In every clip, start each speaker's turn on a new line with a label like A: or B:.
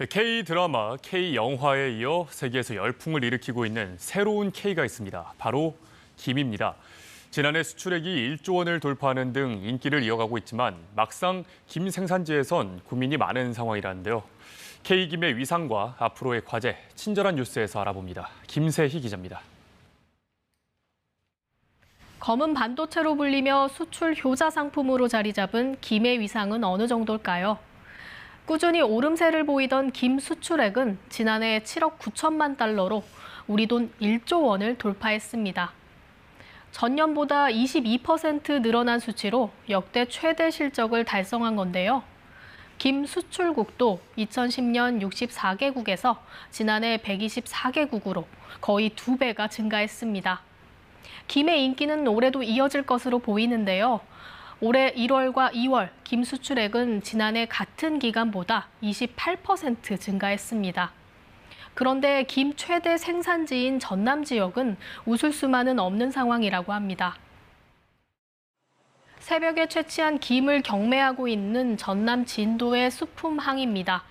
A: K-드라마, K-영화에 이어 세계에서 열풍을 일으키고 있는 새로운 K가 있습니다. 바로 김입니다. 지난해 수출액이 1조 원을 돌파하는 등 인기를 이어가고 있지만 막상 김 생산지에선 고민이 많은 상황이라는데요. K김의 위상과 앞으로의 과제, 친절한 뉴스에서 알아봅니다. 김세희 기자입니다.
B: 검은 반도체로 불리며 수출 효자 상품으로 자리 잡은 김의 위상은 어느 정도일까요? 꾸준히 오름세를 보이던 김 수출액은 지난해 7억 9천만 달러로 우리 돈 1조 원을 돌파했습니다. 전년보다 22% 늘어난 수치로 역대 최대 실적을 달성한 건데요. 김 수출국도 2010년 64개국에서 지난해 124개국으로 거의 2배가 증가했습니다. 김의 인기는 올해도 이어질 것으로 보이는데요. 올해 1월과 2월 김 수출액은 지난해 같은 기간보다 28% 증가했습니다. 그런데 김 최대 생산지인 전남 지역은 웃을 수만은 없는 상황이라고 합니다. 새벽에 채취한 김을 경매하고 있는 전남 진도의 수품항입니다.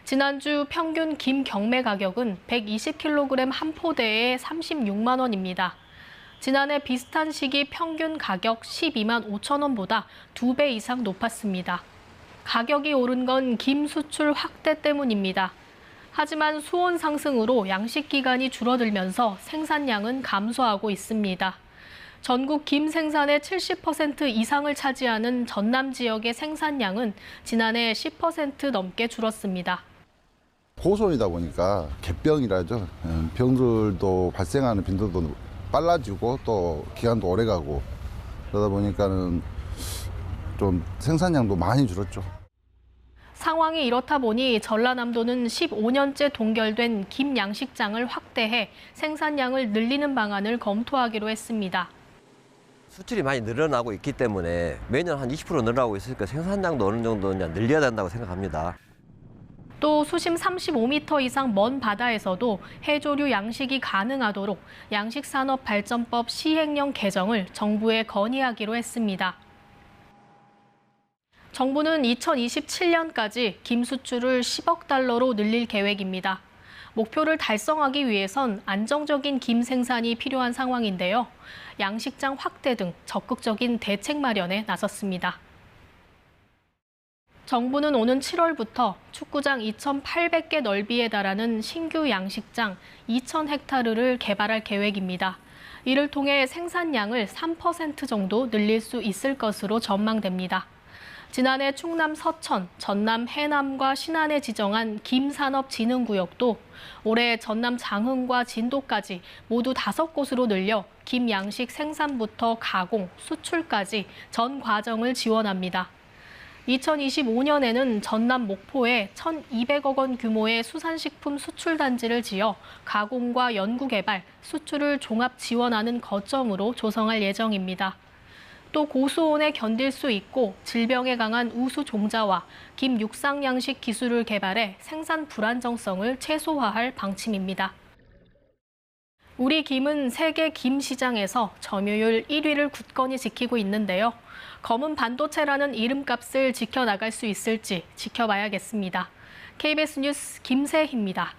B: 지난주 평균 김 경매 가격은 120kg 한 포대에 36만 원입니다. 지난해 비슷한 시기 평균 가격 12만 5천 원보다 2배 이상 높았습니다. 가격이 오른 건 김 수출 확대 때문입니다. 하지만 수온 상승으로 양식 기간이 줄어들면서 생산량은 감소하고 있습니다. 전국 김 생산의 70% 이상을 차지하는 전남 지역의 생산량은 지난해 10% 넘게 줄었습니다.
C: 고소이다 보니까 갯병이라죠. 병들도 발생하는 빈도도 빨라지고 또 기간도 오래 가고 그러다 보니까는 좀 생산량도 많이 줄었죠.
B: 상황이 이렇다 보니 전라남도는 15년째 동결된 김 양식장을 확대해 생산량을 늘리는 방안을 검토하기로 했습니다.
D: 수출이 많이 늘어나고 있기 때문에 매년 한 20% 늘어나고 있으니까 생산량도 어느 정도 늘려야 된다고 생각합니다.
B: 또 수심 35m 이상 먼 바다에서도 해조류 양식이 가능하도록 양식산업발전법 시행령 개정을 정부에 건의하기로 했습니다. 정부는 2027년까지 김 수출을 10억 달러로 늘릴 계획입니다. 목표를 달성하기 위해선 안정적인 김 생산이 필요한 상황인데요. 양식장 확대 등 적극적인 대책 마련에 나섰습니다. 정부는 오는 7월부터 축구장 2,800개 넓이에 달하는 신규 양식장 2,000헥타르를 개발할 계획입니다. 이를 통해 생산량을 3% 정도 늘릴 수 있을 것으로 전망됩니다. 지난해 충남 서천, 전남 해남과 신안에 지정한 김산업진흥구역도 올해 전남 장흥과 진도까지 모두 5곳으로 늘려 김 양식 생산부터 가공, 수출까지 전 과정을 지원합니다. 2025년에는 전남 목포에 1,200억 원 규모의 수산식품 수출단지를 지어 가공과 연구개발, 수출을 종합 지원하는 거점으로 조성할 예정입니다. 또 고수온에 견딜 수 있고 질병에 강한 우수 종자와 김 육상 양식 기술을 개발해 생산 불안정성을 최소화할 방침입니다. 우리 김은 세계 김 시장에서 점유율 1위를 굳건히 지키고 있는데요. 검은 반도체라는 이름값을 지켜나갈 수 있을지 지켜봐야겠습니다. KBS 뉴스 김세희입니다.